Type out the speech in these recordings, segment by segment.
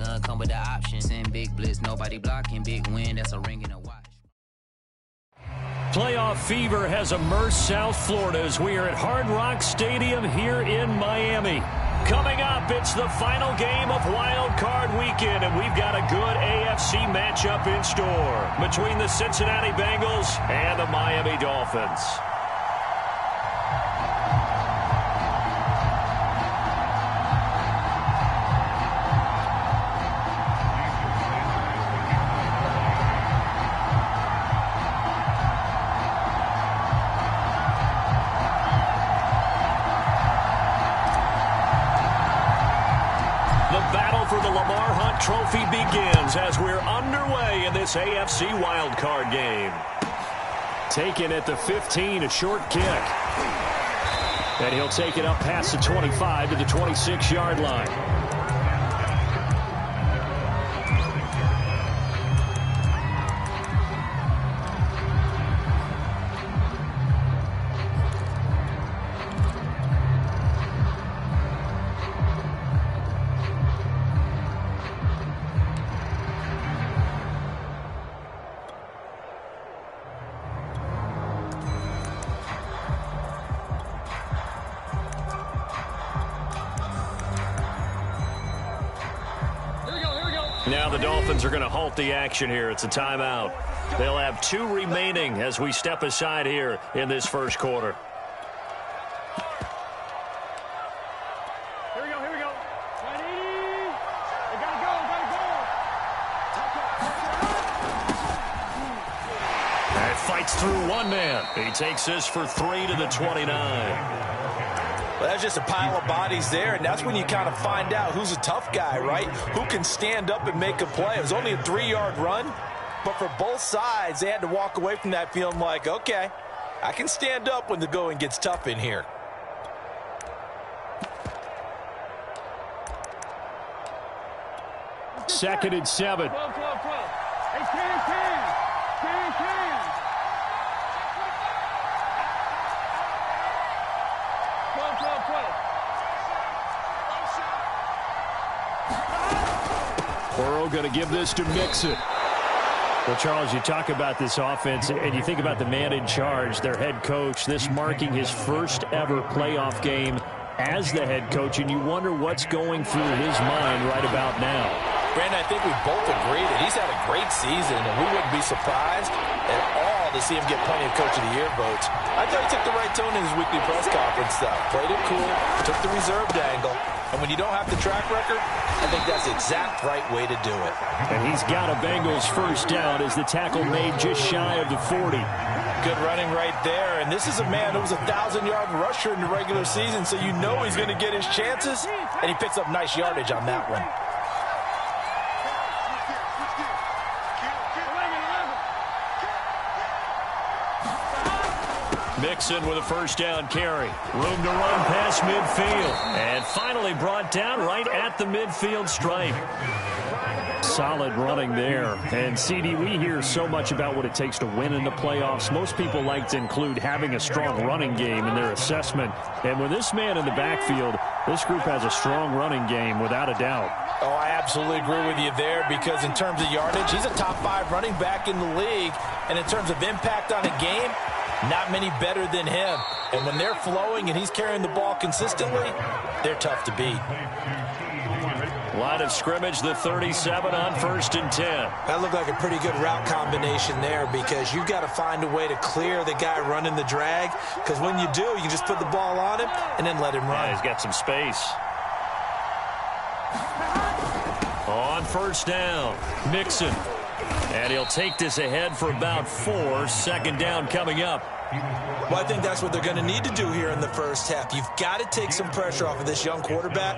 gun come with the options. And big blitz, nobody blocking. Big win, that's a ring in a watch. Playoff fever has immersed South Florida as we are at Hard Rock Stadium here in Miami. Coming up, it's the final game of Wild Card Weekend, and we've got a good AFC matchup in store between the Cincinnati Bengals and the Miami Dolphins. Trophy begins as we're underway in this AFC wildcard game. Taken at the 15, a short kick. And he'll take it up past the 25 to the 26-yard line. Now the Dolphins are going to halt the action here. It's a timeout. They'll have 2 remaining as we step aside here in this first quarter. Here we go. Ready? They gotta go. And fights through one man. He takes this for 3 to the 29. Well, that's just a pile of bodies there, and that's when you kind of find out who's a tough guy, right? Who can stand up and make a play. It was only a 3-yard run, but for both sides, they had to walk away from that feeling like, okay, I can stand up when the going gets tough in here. Second and 7. Hey, Can. Burrow going to give this to Mixon. Well, Charles, you talk about this offense, and you think about the man in charge, their head coach, this marking his first ever playoff game as the head coach, and you wonder what's going through his mind right about now. Brandon, I think we both agree that he's had a great season, and we wouldn't be surprised at all to see him get plenty of Coach of the Year votes. I thought he took the right tone in his weekly press conference, though. Played it cool, took the reserved angle, and when you don't have the track record, I think that's the exact right way to do it. And he's got a Bengals first down as the tackle made just shy of the 40. Good running right there, and this is a man who was a 1,000-yard rusher in the regular season, so you know he's going to get his chances, and he picks up nice yardage on that one. Mixon with a first down carry. Room to run past midfield. And finally brought down right at the midfield stripe. Solid running there. And, CD, we hear so much about what it takes to win in the playoffs. Most people like to include having a strong running game in their assessment. And with this man in the backfield, this group has a strong running game without a doubt. Oh, I absolutely agree with you there because in terms of yardage, he's a top 5 running back in the league. And in terms of impact on a game, not many better than him. And when they're flowing and he's carrying the ball consistently, they're tough to beat. Line of scrimmage, the 37 on 1st and 10. That looked like a pretty good route combination there because you've got to find a way to clear the guy running the drag because when you do, you just put the ball on him and then let him run. Yeah, he's got some space. On first down, Mixon. And he'll take this ahead for about 4. Second down coming up. Well, I think that's what they're going to need to do here in the first half. You've got to take some pressure off of this young quarterback,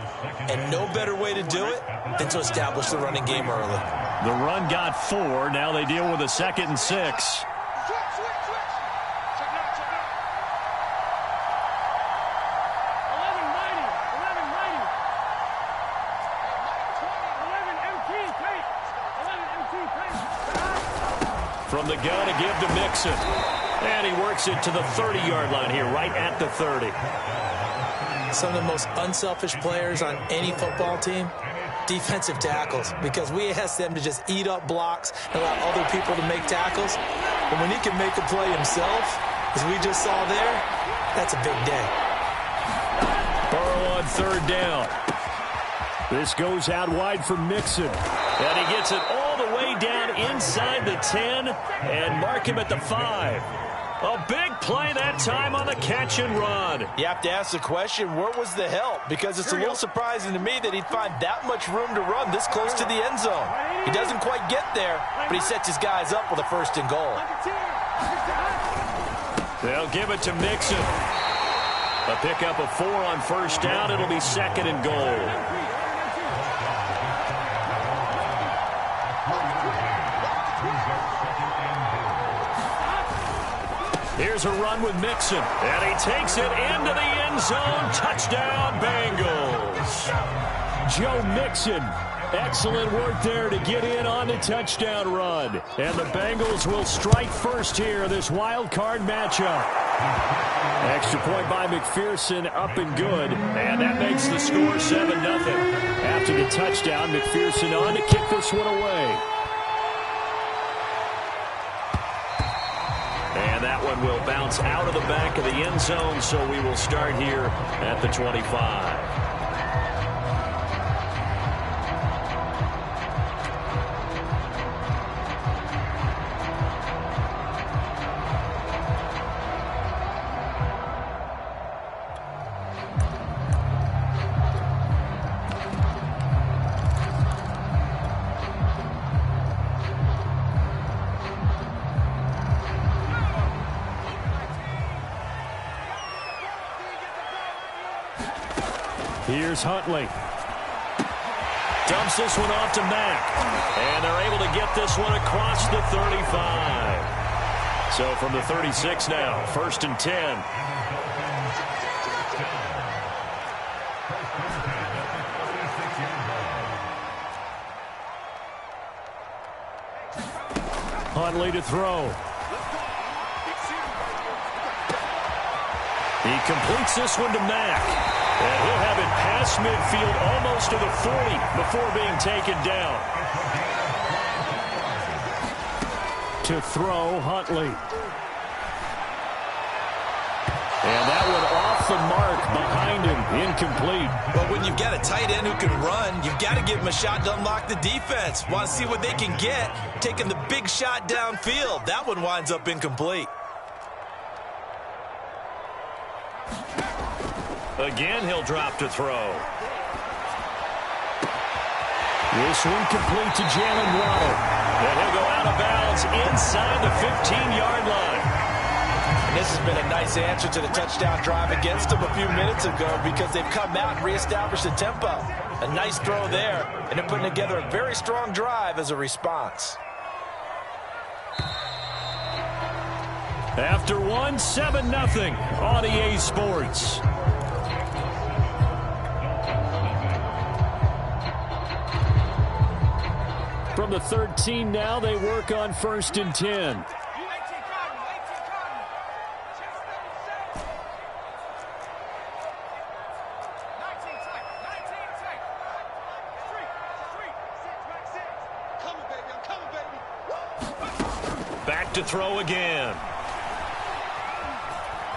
and no better way to do it than to establish the running game early. The run got 4. Now they deal with a 2nd and 6. From the gun to give to Mixon. And he works it to the 30-yard line here, right at the 30. Some of the most unselfish players on any football team defensive tackles, because we ask them to just eat up blocks and allow other people to make tackles. But when he can make a play himself, as we just saw there, that's a big day. Burrow on third down. This goes out wide for Mixon. And he gets it all the way down inside the 10 and mark him at the 5. A big play that time on the catch and run. You have to ask the question, where was the help? Because it's a little surprising to me that he'd find that much room to run this close to the end zone. He doesn't quite get there, but he sets his guys up with a 1st and goal. They'll give it to Mixon. A pickup of 4 on 1st down. It'll be 2nd and goal. Here's a run with Mixon, and he takes it into the end zone. Touchdown, Bengals. Joe Mixon, excellent work there to get in on the touchdown run. And the Bengals will strike first here, this wild card matchup. Extra point by McPherson, up and good. And that makes the score 7-0. After the touchdown, McPherson on to kick this one away. And that one will bounce out of the back of the end zone, so we will start here at the 25. Here's Huntley. Dumps this one off to Mack. And they're able to get this one across the 35. So from the 36 now, 1st and 10. Huntley to throw. He completes this one to Mack. And he'll have it past midfield almost to the 40 before being taken down. To throw, Huntley. And that one off the mark behind him, incomplete. Well, when you've got a tight end who can run, you've got to give him a shot to unlock the defense. Want to see what they can get, taking the big shot downfield. That one winds up incomplete. Again, he'll drop to throw. This one complete to Jalen Waddle. And he'll go out of bounds inside the 15-yard line. And this has been a nice answer to the touchdown drive against them a few minutes ago, because they've come out and reestablished the tempo. A nice throw there, and they're putting together a very strong drive as a response. After one, 7-0 on EA Sports. From the 13 now, they work on 1st and 10. Back to throw again.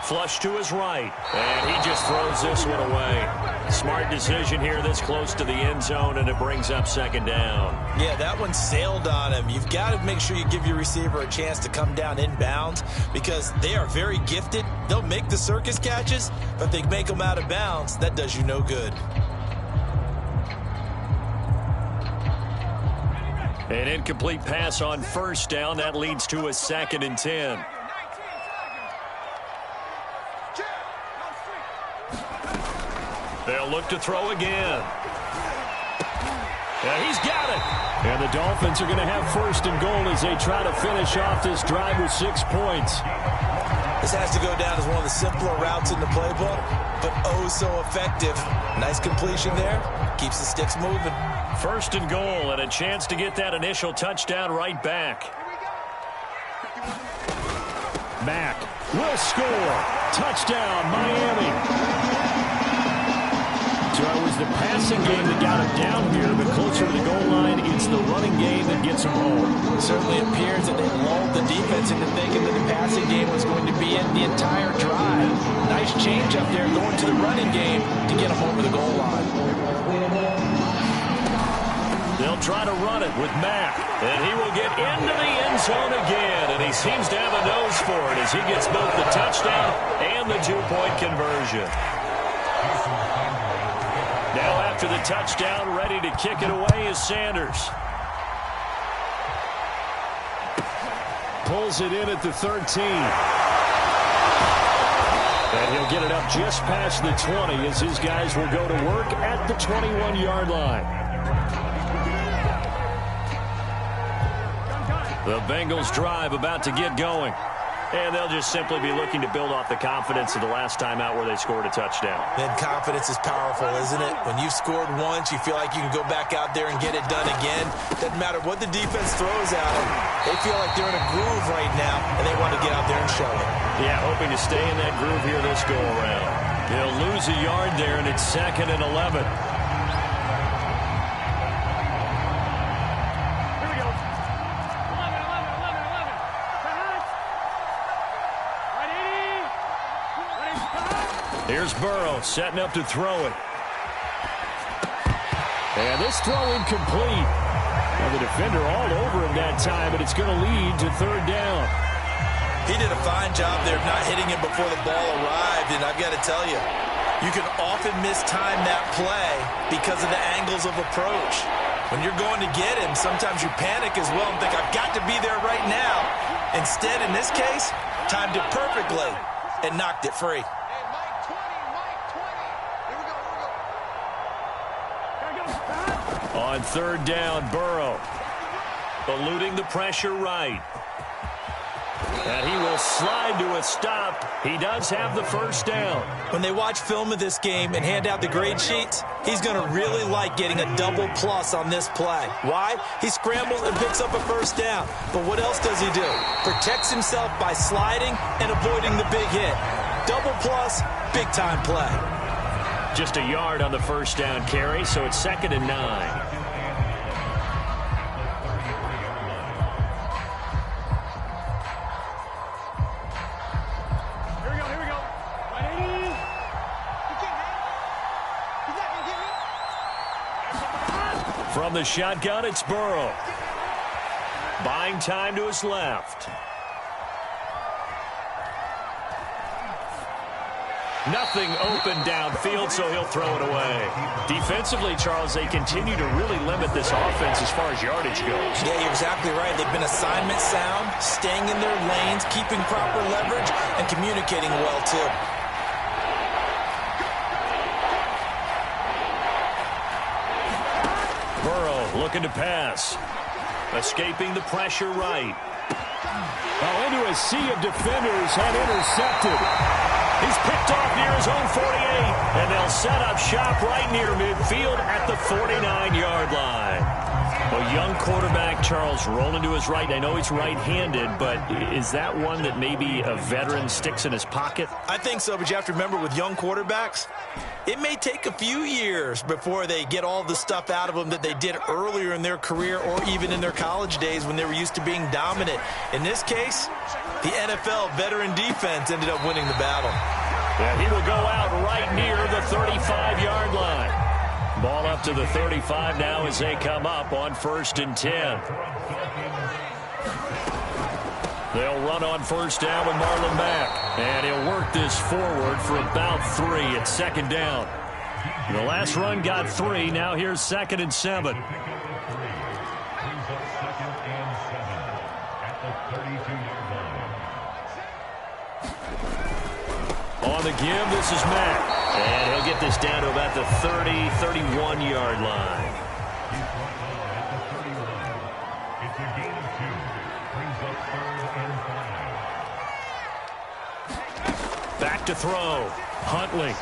Flush to his right, and he just throws this one away. Smart decision here this close to the end zone, and it brings up 2nd down. Yeah, that one sailed on him. You've got to make sure you give your receiver a chance to come down inbounds, because they are very gifted. They'll make the circus catches, but if they make them out of bounds, that does you no good. An incomplete pass on 1st down. That leads to a 2nd and 10. They'll look to throw again. Yeah, he's got it. And the Dolphins are going to have 1st and goal as they try to finish off this drive with 6 points. This has to go down as one of the simpler routes in the playbook, but oh so effective. Nice completion there. Keeps the sticks moving. 1st and goal, and a chance to get that initial touchdown right back. Mack will score. Touchdown, Miami. So it was the passing game that got him down here, but closer to the goal line, it's the running game that gets him home. It certainly appears that they lulled the defense into thinking that the passing game was going to be it the entire drive. Nice change up there going to the running game to get him over the goal line. They'll try to run it with Mack, and he will get into the end zone again, and he seems to have a nose for it as he gets both the touchdown and the 2-point conversion. Now after the touchdown, ready to kick it away is Sanders. Pulls it in at the 13. And he'll get it up just past the 20 as his guys will go to work at the 21-yard line. The Bengals drive about to get going. And they'll just simply be looking to build off the confidence of the last time out where they scored a touchdown. And confidence is powerful, isn't it? When you've scored once, you feel like you can go back out there and get it done again. Doesn't matter what the defense throws at them. They feel like they're in a groove right now, and they want to get out there and show it. Yeah, hoping to stay in that groove here this go-around. They'll lose a yard there, and it's 2nd and 11. Here's Burrow setting up to throw it. And this throw incomplete. Now the defender all over him that time, but it's going to lead to 3rd down. He did a fine job there of not hitting him before the ball arrived, and I've got to tell you, you can often mistime that play because of the angles of approach. When you're going to get him, sometimes you panic as well and think, I've got to be there right now. Instead, in this case, timed it perfectly and knocked it free. On 3rd down, Burrow eluding the pressure right. And he will slide to a stop. He does have the 1st down. When they watch film of this game and hand out the grade sheets, he's going to really like getting a double plus on this play. Why? He scrambles and picks up a 1st down. But what else does he do? Protects himself by sliding and avoiding the big hit. Double plus, big-time play. Just a yard on the 1st down carry, so it's 2nd and 9. From the shotgun, it's Burrow. Buying time to his left. Nothing open downfield, so he'll throw it away. Defensively, Charles, they continue to really limit this offense as far as yardage goes. Yeah, you're exactly right. They've been assignment sound, staying in their lanes, keeping proper leverage, and communicating well, too. Burrow looking to pass. Escaping the pressure right. Oh, into a sea of defenders and intercepted. He's picked off near his own 48, and they'll set up shop right near midfield at the 49-yard line. A young quarterback, Charles, rolling to his right. I know he's right-handed, but is that one that maybe a veteran sticks in his pocket? I think so, but you have to remember with young quarterbacks, it may take a few years before they get all the stuff out of them that they did earlier in their career or even in their college days when they were used to being dominant. In this case, the NFL veteran defense ended up winning the battle. And he will go out right near the 35-yard line. Ball up to the 35 now as they come up on 1st and 10. They'll run on 1st down with Marlon Mack. And he'll work this forward for about 3 at 2nd down. The last run got 3. Now here's 2nd and 7. On the give, this is Mack. And he'll get this down to about the 30, 31-yard line. Back to throw. Huntley.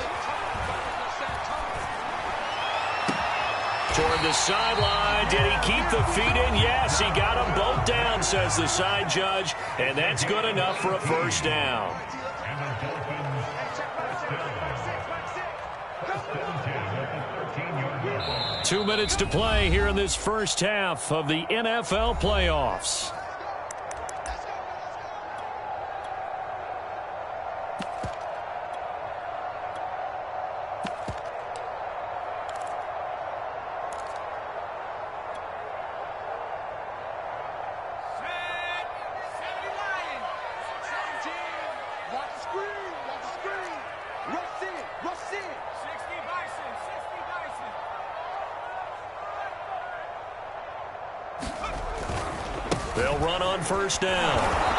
Toward the sideline. Did he keep the feet in? Yes, he got them both down, says the side judge. And that's good enough for a 1st down. 2 minutes to play here in this first half of the NFL playoffs. They'll run on first down.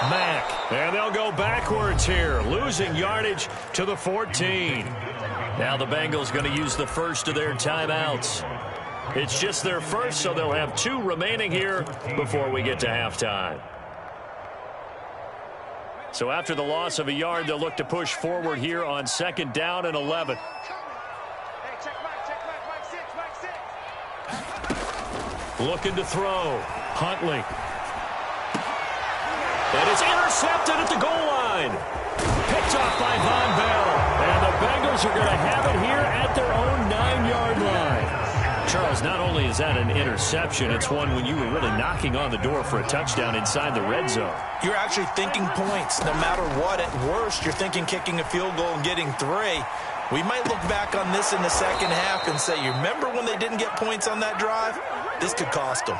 Mack. And they'll go backwards here, losing yardage to the 14. Now the Bengals going to use the first of their timeouts. It's just their first, so they'll have 2 remaining here before we get to halftime. So after the loss of a yard, they'll look to push forward here on 2nd down and 11. Looking to throw. Huntley. And it's intercepted at the goal line. Picked off by Von Bell. And the Bengals are going to have it here at their own 9-yard line. Charles, not only is that an interception, it's one when you were really knocking on the door for a touchdown inside the red zone. You're actually thinking points. No matter what, at worst, you're thinking kicking a field goal and getting 3. We might look back on this in the second half and say, you remember when they didn't get points on that drive? This could cost them.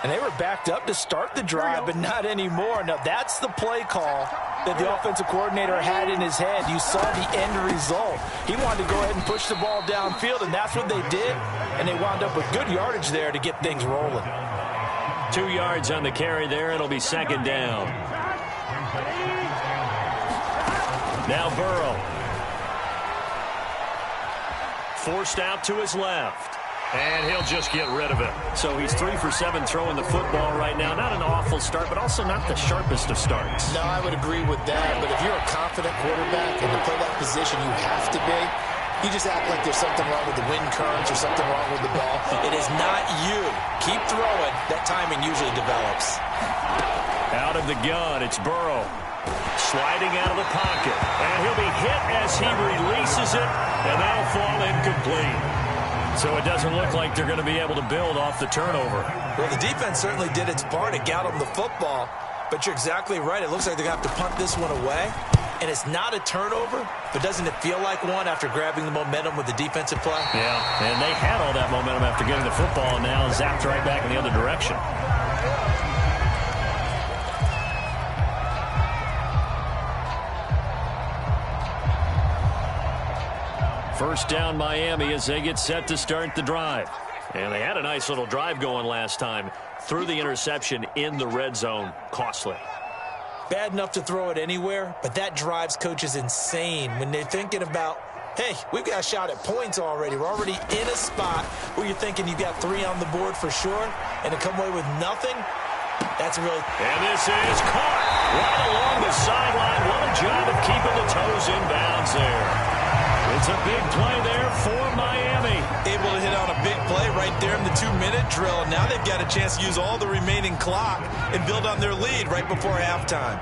And they were backed up to start the drive, but not anymore. Now, that's the play call that the offensive coordinator had in his head. You saw the end result. He wanted to go ahead and push the ball downfield, and that's what they did. And they wound up with good yardage there to get things rolling. 2 yards on the carry there. It'll be 2nd down. Now Burrow. Forced out to his left. And he'll just get rid of it. So he's 3 for 7 throwing the football right now. Not an awful start, but also not the sharpest of starts. No, I would agree with that. But if you're a confident quarterback and to play that position, you have to be. You just act like there's something wrong with the wind currents or something wrong with the ball. It is not you. Keep throwing. That timing usually develops. Out of the gun, it's Burrow. Sliding out of the pocket. And he'll be hit as he releases it. And that'll fall incomplete. So it doesn't look like they're going to be able to build off the turnover. Well, the defense certainly did its part. It got them the football. But you're exactly right. It looks like they're going to have to punt this one away. And it's not a turnover, but doesn't it feel like one after grabbing the momentum with the defensive play? Yeah, and they had all that momentum after getting the football, and now zapped right back in the other direction. First down Miami as they get set to start the drive. And they had a nice little drive going last time. Threw the interception in the red zone. Costly. Bad enough to throw it anywhere, but that drives coaches insane when they're thinking about, hey, we've got a shot at points already. We're already in a spot where you're thinking you've got 3 on the board for sure, and to come away with nothing, that's really... And this is caught right along the sideline. What a job of keeping the toes in bounds there. It's a big play there for Miami. Able to hit on a big play right there in the 2-minute drill. Now they've got a chance to use all the remaining clock and build on their lead right before halftime.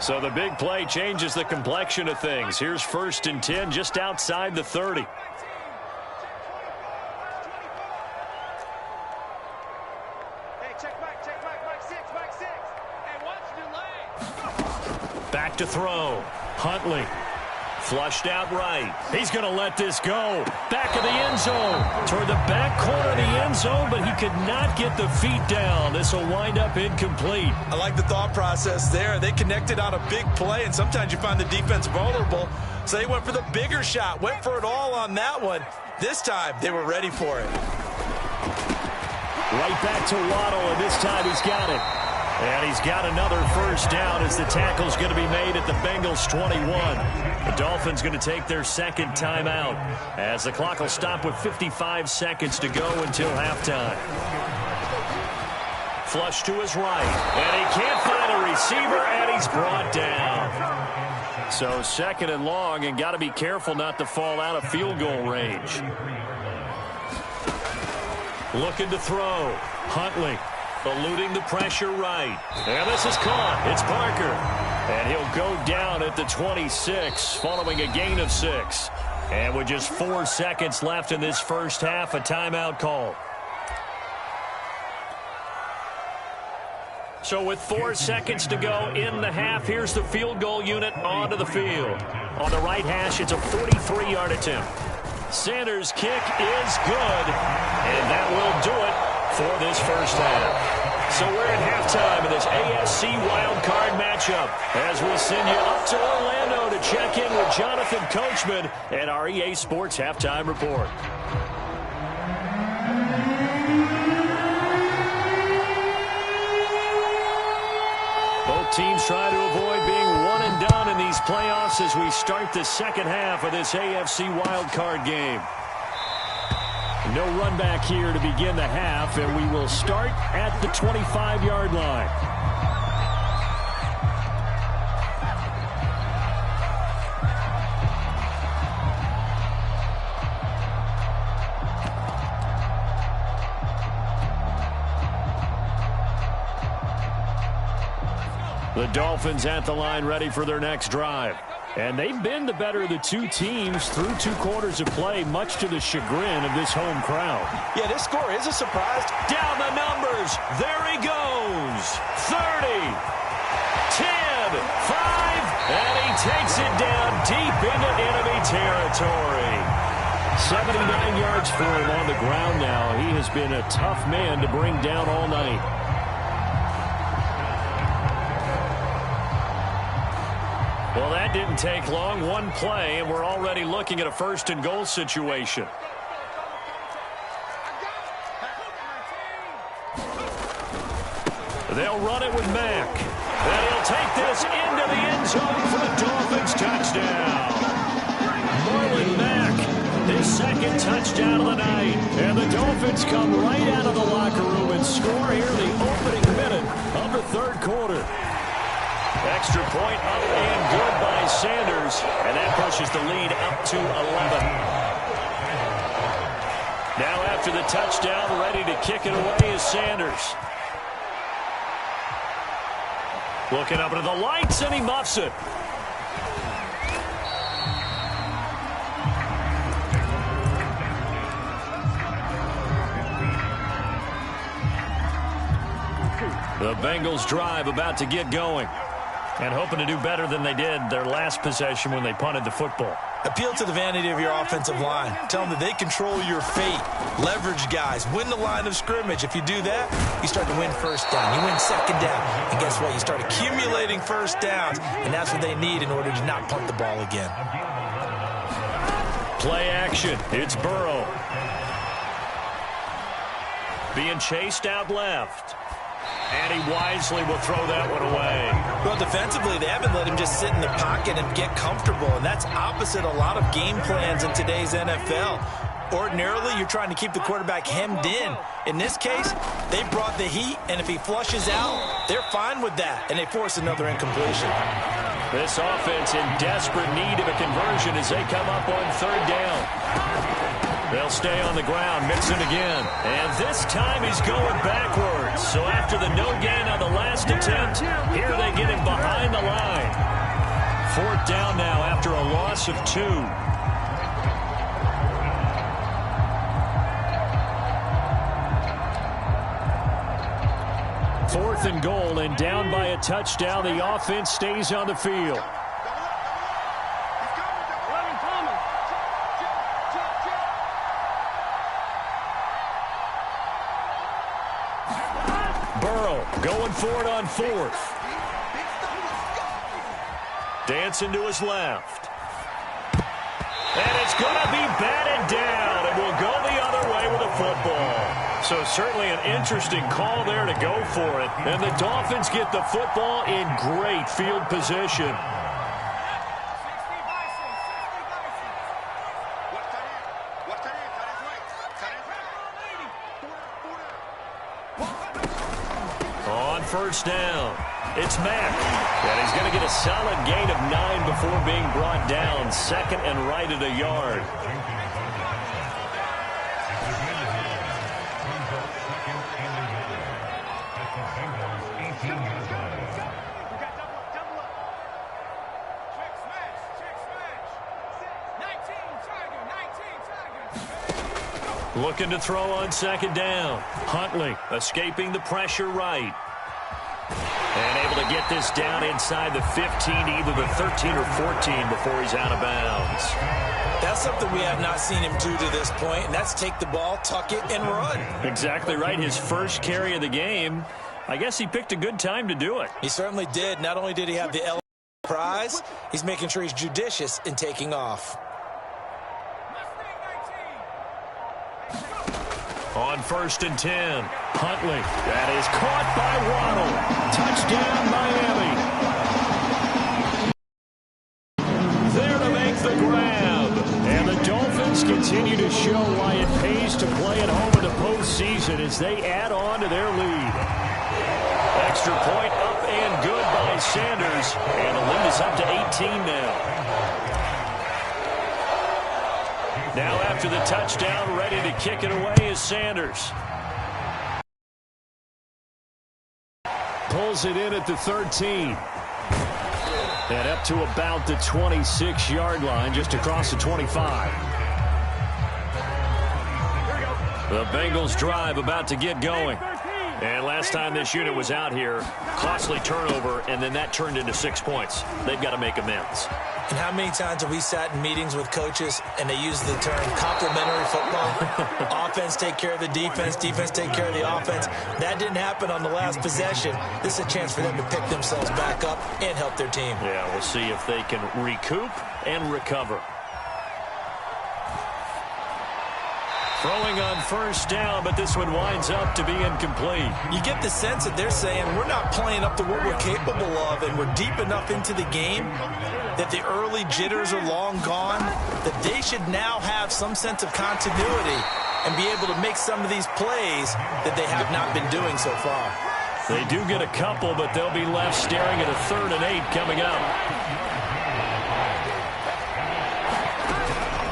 So the big play changes the complexion of things. Here's 1st and 10 just outside the 30. Back to throw. Huntley. Flushed out right. He's going to let this go. Back of the end zone. Toward the back corner of the end zone, but he could not get the feet down. This will wind up incomplete. I like the thought process there. They connected on a big play, and sometimes you find the defense vulnerable. So they went for the bigger shot. Went for it all on that one. This time, they were ready for it. Right back to Waddle, and this time he's got it. And he's got another first down as the tackle's going to be made at the Bengals 21. The Dolphins going to take their 2nd timeout as the clock will stop with 55 seconds to go until halftime. Flush to his right. And he can't find a receiver, and he's brought down. So 2nd and long, and got to be careful not to fall out of field goal range. Looking to throw. Huntley. Eluding the pressure right. And this is caught. It's Parker. And he'll go down at the 26 following a gain of 6. And with just 4 seconds left in this first half, a timeout call. So with 4 seconds to go in the half, here's the field goal unit onto the field. On the right hash, it's a 43-yard attempt. Sanders' kick is good, and that will do it for this first half. So we're at halftime in this AFC wildcard matchup as we send you up to Orlando to check in with Jonathan Coachman and our EA Sports Halftime Report. Both teams try to avoid being one and done in these playoffs as we start the second half of this AFC wildcard game. No run back here to begin the half, and we will start at the 25-yard line. The Dolphins at the line ready for their next drive. And they've been the better of the two teams through 2 quarters of play, much to the chagrin of this home crowd. Yeah, this score is a surprise. Down the numbers. There he goes. 30, 10, 5, and he takes it down deep into enemy territory. 79 yards for him on the ground now. He has been a tough man to bring down all night. Well, that didn't take long. 1 play, and we're already looking at a 1st and goal situation. They'll run it with Mack. And he'll take this into the end zone for the Dolphins touchdown. Marlon Mack, his 2nd touchdown of the night. And the Dolphins come right out of the locker room and score here the opening minute of the 3rd quarter. Extra point up and good by Sanders, and that pushes the lead up to 11. Now after the touchdown, ready to kick it away is Sanders. Looking up into the lights, and he muffs it. The Bengals drive about to get going. And hoping to do better than they did their last possession when they punted the football. Appeal to the vanity of your offensive line. Tell them that they control your fate. Leverage guys. Win the line of scrimmage. If you do that, you start to win 1st down. You win 2nd down. And guess what? You start accumulating 1st downs. And that's what they need in order to not punt the ball again. Play action. It's Burrow. Being chased out left. And he wisely will throw that one away. Well, defensively, they haven't let him just sit in the pocket and get comfortable, and that's opposite a lot of game plans in today's NFL. Ordinarily, you're trying to keep the quarterback hemmed in. In this case, they brought the heat, and if he flushes out, they're fine with that, and they force another incompletion. This offense in desperate need of a conversion as they come up on 3rd down. They'll stay on the ground, mix it again. And this time he's going backwards. So after the no gain on the last attempt, here they get him behind the line. 4th down now after a loss of 2. 4th and goal, and down by a touchdown. The offense stays on the field. Going for it on 4th. Dancing to his left. And it's going to be batted down, and will go the other way with a football. So certainly an interesting call there to go for it. And the Dolphins get the football in great field position. On 1st down, it's Mack. And he's going to get a solid gain of 9 before being brought down. 2nd and right at a yard. Looking to throw on second down. Huntley escaping the pressure right. And able to get this down inside the 15, either the 13 or 14 before he's out of bounds. That's something we have not seen him do to this point, and that's take the ball, tuck it, and run. Exactly right. His first carry of the game. I guess he picked a good time to do it. He certainly did. Not only did he have the L prize, he's making sure he's judicious in taking off. On 1st and 10, Huntley. That is caught by Waddle. Touchdown, Miami. There to make the grab. And the Dolphins continue to show why it pays to play at home in the postseason as they add on to their lead. Extra point up and good by Sanders. And the lead is up to 18 now. Now after the touchdown, ready to kick it away is Sanders. Pulls it in at the 13. And up to about the 26-yard line, just across the 25. The Bengals drive about to get going. And last time this unit was out here, costly turnover, and then that turned into 6 points. They've got to make amends. And how many times have we sat in meetings with coaches and they use the term complementary football? Offense take care of the defense, defense take care of the offense. That didn't happen on the last possession. This is a chance for them to pick themselves back up and help their team. Yeah, we'll see if they can recoup and recover. Throwing on 1st down, but this one winds up to be incomplete. You get the sense that they're saying we're not playing up to what we're capable of, and we're deep enough into the game that the early jitters are long gone, that they should now have some sense of continuity and be able to make some of these plays that they have not been doing so far. They do get a couple, but they'll be left staring at a 3rd and 8 coming up.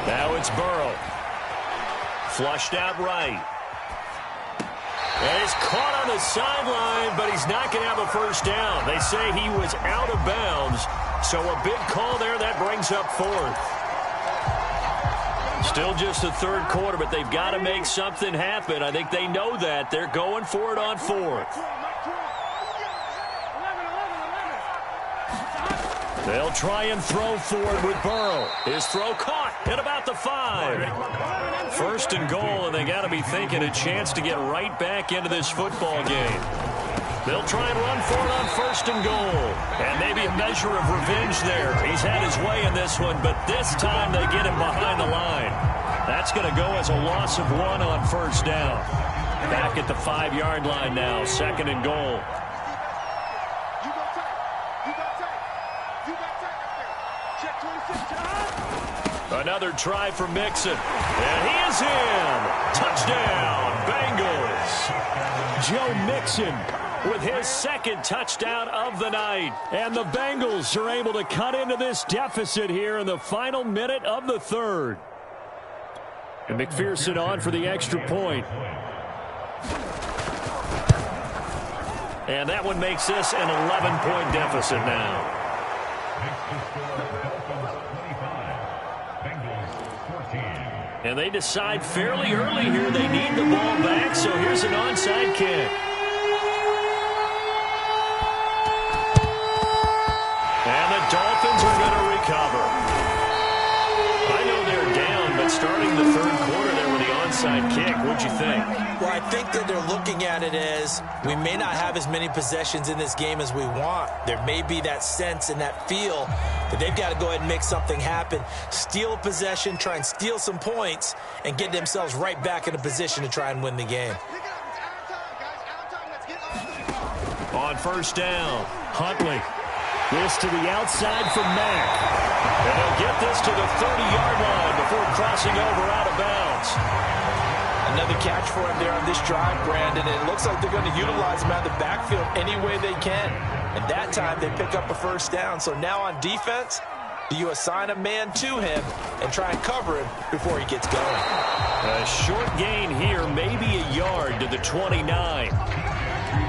Now it's Burrow. Flushed out right. And he's caught on the sideline, but he's not going to have a 1st down. They say he was out of bounds, so a big call there. That brings up 4th. Still just the 3rd quarter, but they've got to make something happen. I think they know that. They're going for it on 4th. They'll try and throw forward with Burrow. His throw caught at about the 5. 1st and goal, and they got to be thinking a chance to get right back into this football game. They'll try and run for it on 1st and goal. And maybe a measure of revenge there. He's had his way in this one, but this time they get him behind the line. That's going to go as a loss of 1 on 1st down. Back at the 5-yard line now, 2nd and goal. Another try for Mixon. And he is in. Touchdown, Bengals. Joe Mixon with his 2nd touchdown of the night. And the Bengals are able to cut into this deficit here in the final minute of the 3rd. And McPherson on for the extra point. And that one makes this an 11-point deficit now. And they decide fairly early here they need the ball back, so here's an onside kick. And the Dolphins are going to recover. I know they're down, but starting the 3rd quarter there with the onside kick, what'd you think? Well, I think that they're looking at it as we may not have as many possessions in this game as we want. There may be that sense and that feel that they've got to go ahead and make something happen, steal a possession, try and steal some points, and get themselves right back in a position to try and win the game. On 1st down, Huntley. This to the outside for Mack. And he'll get this to the 30-yard line before crossing over out of bounds. Another catch for him there on this drive, Brandon. And it looks like they're going to utilize him out of the backfield any way they can. And that time they pick up a 1st down. So now on defense, do you assign a man to him and try and cover him before he gets going? A short gain here, maybe a yard to the 29.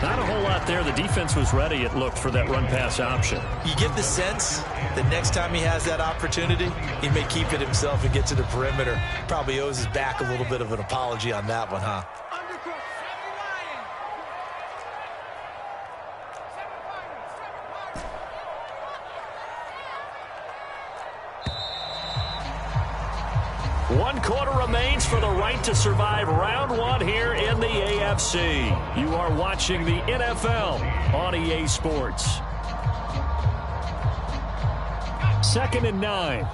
Not a whole lot there. The defense was ready, it looked, for that run-pass option. You get the sense that next time he has that opportunity, he may keep it himself and get to the perimeter. Probably owes his back a little bit of an apology on that one, huh? One quarter remains for the right to survive round one here in the AFC. You are watching the NFL on EA Sports. 2nd and 9.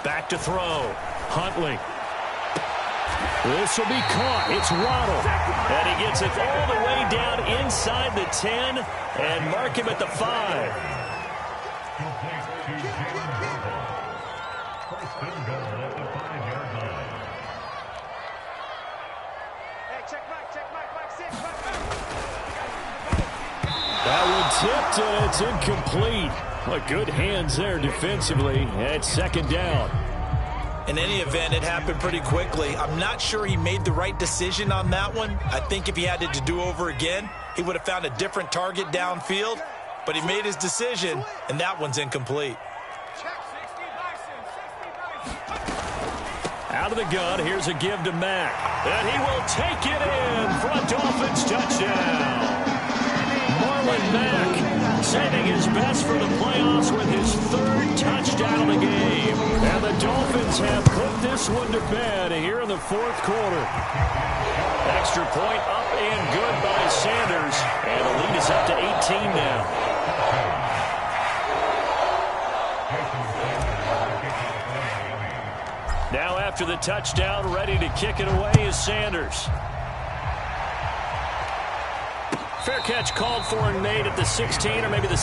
Back to throw. Huntley. This will be caught. It's Waddle. And he gets it all the way down inside the 10 and mark him at the 5. That one tipped, and it's incomplete. What good hands there defensively at 2nd down. In any event, it happened pretty quickly. I'm not sure he made the right decision on that one. I think if he had it to do over again, he would have found a different target downfield. But he made his decision, and that one's incomplete. Out of the gun, here's a give to Mack. And he will take it in for a Dolphins touchdown. Marlon Mack saving his best for the playoffs with his 3rd touchdown of the game. And the Dolphins have put this one to bed here in the 4th quarter. Extra point up and good by Sanders. And the lead is up to 18 now. Now after the touchdown, ready to kick it away is Sanders. Fair catch called for and made at the 16 or maybe the